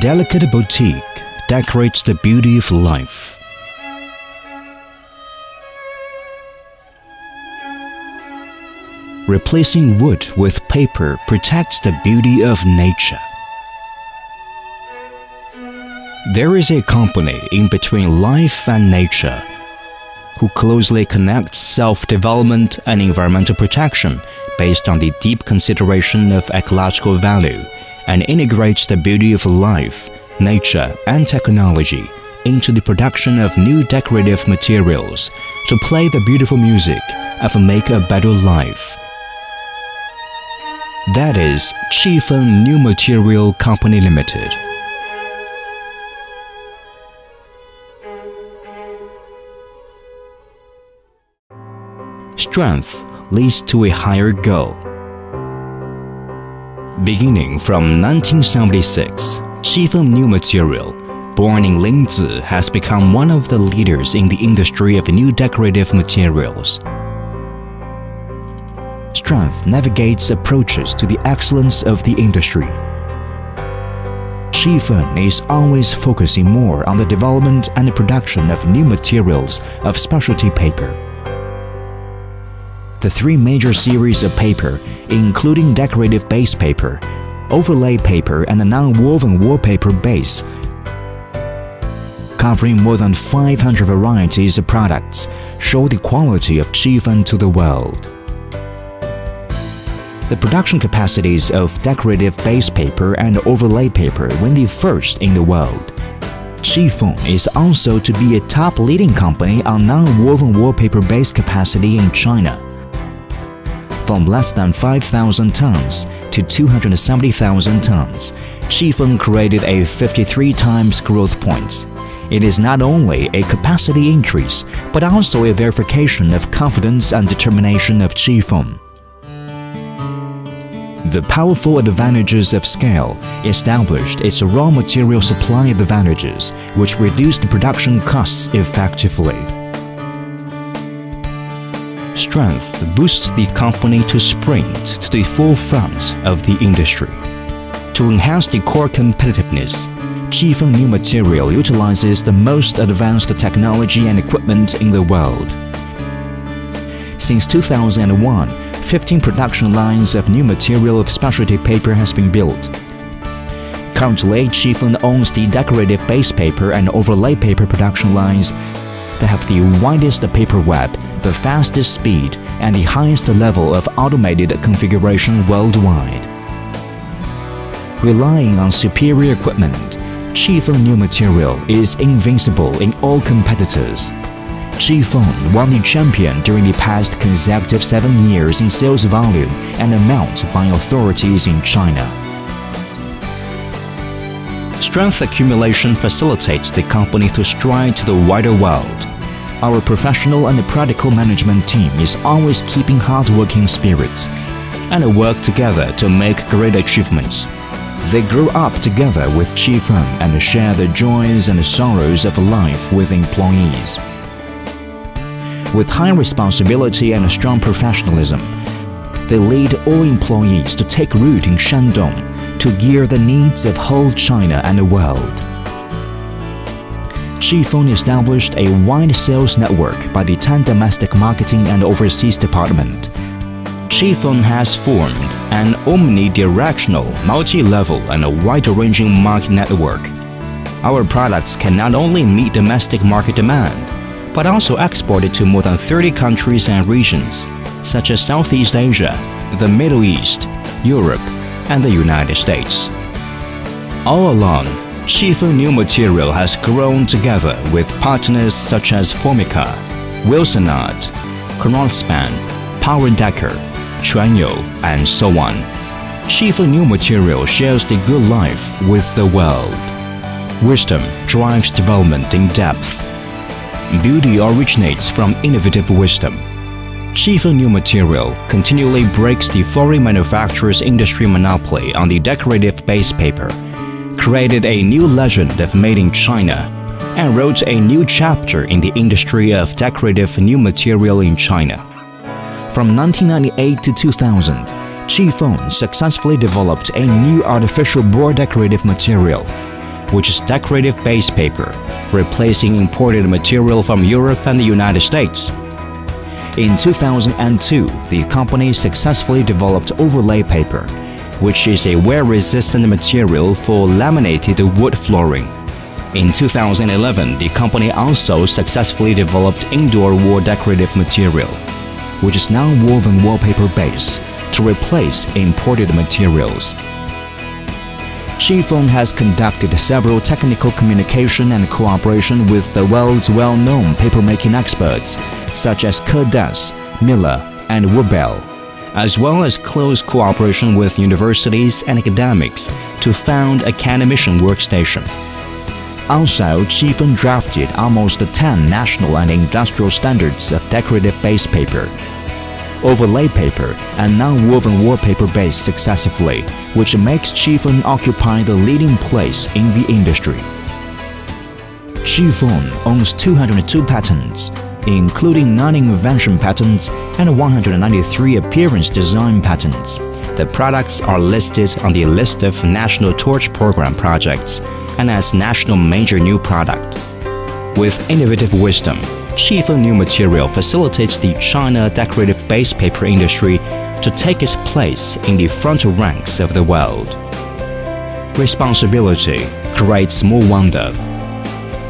Delicate boutique decorates the beauty of life. Replacing wood with paper protects the beauty of nature. There is a company in between life and nature who closely connects self-development and environmental protection based on the deep consideration of ecological value and integrates the beauty of life, nature, and technology into the production of new decorative materials to play the beautiful music of make a better life. That is Qifeng New Material Company Ltd. Strength leads to a higher goal. Beginning from 1976, Qifeng New Material, born in Linzi, has become one of the leaders in the industry of new decorative materials. Strength navigates approaches to the excellence of the industry. Qifeng is always focusing more on the development and the production of new materials of specialty paper. The three major series of paper, including decorative base paper, overlay paper, and a non-woven wallpaper base, covering more than 500 varieties of products, show the quality of Qifeng to the world. The production capacities of decorative base paper and overlay paper were the first in the world. Qifeng is also to be a top leading company on non-woven wallpaper base capacity in China. From less than 5,000 tons to 270,000 tons, Qifeng created a 53 times growth points. It is not only a capacity increase, but also a verification of confidence and determination of Qifeng. The powerful advantages of scale established its raw material supply advantages, which reduced production costs effectively. Strength boosts the company to sprint to the forefront of the industry. To enhance the core competitiveness, Qifeng New Material utilizes the most advanced technology and equipment in the world. Since 2001, 15 production lines of new material of specialty paper has been built. Currently, Qifeng owns the decorative base paper and overlay paper production lines that have the widest paper web, the fastest speed, and the highest level of automated configuration worldwide. Relying on superior equipment, Qifeng New Material is invincible in all competitors. Qifeng won the champion during the past consecutive 7 years in sales volume and amount by authorities in China. Strength accumulation facilitates the company to stride to the wider world. Our professional and practical management team is always keeping hard-working spirits and work together to make great achievements. They grow up together with Qifeng and share the joys and sorrows of life with employees. With high responsibility and strong professionalism, they lead all employees to take root in Shandong to gear the needs of whole China and the world. Qifeng established a wide sales network by the 10 domestic marketing and overseas department. Qifeng has formed an omnidirectional, multi-level, and a wide-ranging market network. Our products can not only meet domestic market demand, but also exported to more than 30 countries and regions, such as Southeast Asia, the Middle East, Europe, and the United States. All along, Qifeng New Material has grown together with partners such as Formica, Wilsonart, Kronospan, Power Decor, Chuanyou, and so on. Qifeng New Material shares the good life with the world. Wisdom drives development in depth. Beauty originates from innovative wisdom. Qifeng New Material continually breaks the foreign manufacturers' industry monopoly on the decorative base paper, created a new legend of made in China, and wrote a new chapter in the industry of decorative new material in China. From 1998 to 2000, Qifeng successfully developed a new artificial board decorative material which is decorative base paper, replacing imported material from Europe and the United States. In 2002, the company successfully developed overlay paper, which is a wear-resistant material for laminated wood flooring. In 2011, the company also successfully developed indoor wall decorative material, which is now woven wallpaper base, to replace imported materials. Qifeng has conducted several technical communication and cooperation with the world's well-known papermaking experts, such as Kurdas, Miller, and Woodbell, as well as close cooperation with universities and academics to found a can emission workstation. Also, Qifeng drafted almost 10 national and industrial standards of decorative base paper, overlay paper, and non-woven wallpaper base successively, which makes Qifeng occupy the leading place in the industry. Qifeng owns 202 patents, including 9 invention patents and 193 appearance design patents. The products are listed on the list of National Torch Program projects and as National Major New Product. With innovative wisdom, Qifeng New Material facilitates the China decorative base paper industry to take its place in the front ranks of the world. Responsibility creates more wonder.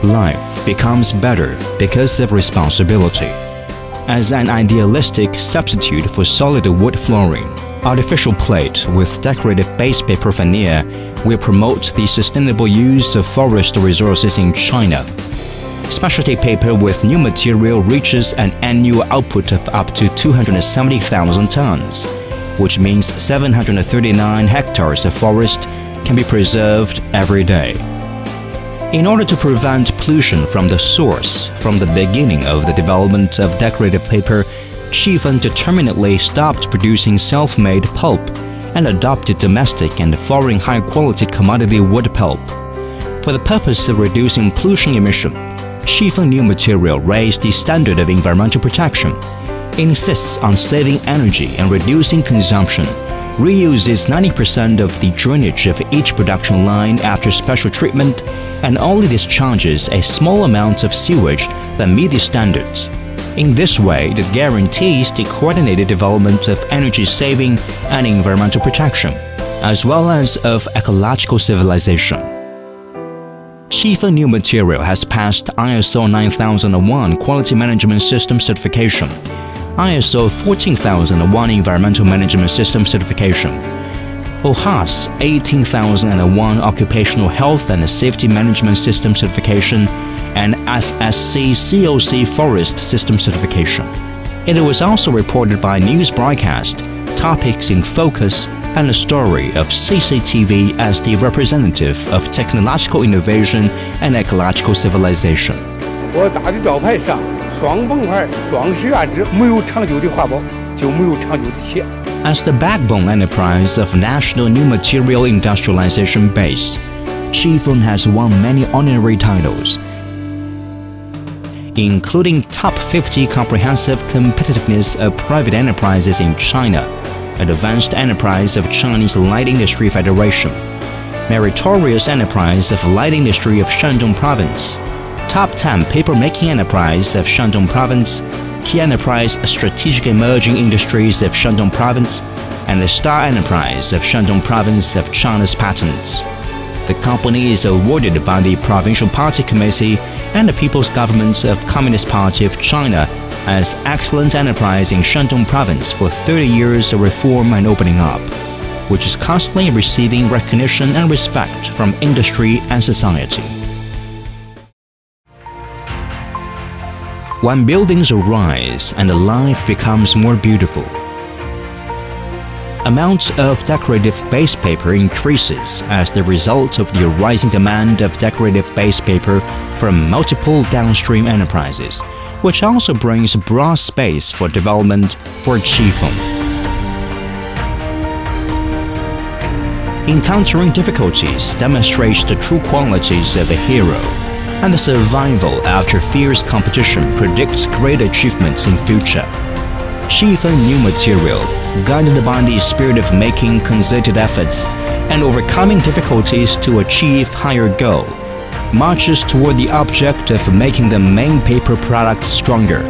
Life becomes better because of responsibility. As an idealistic substitute for solid wood flooring, artificial plate with decorative base paper veneer will promote the sustainable use of forest resources in China. Specialty paper with new material reaches an annual output of up to 270,000 tons, which means 739 hectares of forest can be preserved every day. In order to prevent pollution from the source from the beginning of the development of decorative paper, Qifeng determinedly stopped producing self-made pulp and adopted domestic and foreign high-quality commodity wood pulp. For the purpose of reducing pollution emission, Qifeng New Material raised the standard of environmental protection, insists on saving energy and reducing consumption, reuses 90% of the drainage of each production line after special treatment, and only discharges a small amount of sewage that meet the standards. In this way, it guarantees the coordinated development of energy saving and environmental protection, as well as of ecological civilization. Qifeng New Material has passed ISO 9001 Quality Management System certification, ISO 14001 Environmental Management System certification, OHAS 18001 Occupational Health and Safety Management System certification, and FSC COC Forest System certification. It was also reported by news broadcast, topics in focus, and the story of CCTV as the representative of technological innovation and ecological civilization. 我打的招牌上双崩块、双实原质，没有长久的环保，就没有长久的企业。 As the backbone enterprise of national new material industrialization base, Qifeng has won many honorary titles, including Top 50 Comprehensive Competitiveness of Private Enterprises in China, Advanced Enterprise of Chinese Light Industry Federation, Meritorious Enterprise of Light Industry of Shandong Province, Top 10 Papermaking Enterprise of Shandong Province, Key Enterprise Strategic Emerging Industries of Shandong Province, and the Star Enterprise of Shandong Province of China's patents. The company is awarded by the Provincial Party Committee and the People's Government of Communist Party of China as Excellent Enterprise in Shandong Province for 30 years of reform and opening up, which is constantly receiving recognition and respect from industry and society. When buildings arise and life becomes more beautiful, amount of decorative base paper increases as the result of the rising demand of decorative base paper from multiple downstream enterprises, which also brings broad space for development for Qifeng. Encountering difficulties demonstrates the true qualities of a hero, and the survival after fierce competition predicts great achievements in future. Qifeng New Material, guided by the spirit of making concerted efforts, and overcoming difficulties to achieve higher goal, marches toward the objective of making the main paper product stronger,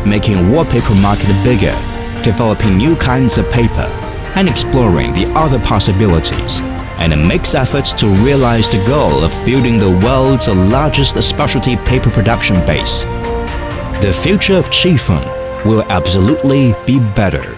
making wallpaper market bigger, developing new kinds of paper, and exploring the other possibilities, and makes efforts to realize the goal of building the world's largest specialty paper production base. The future of Qifeng will absolutely be better.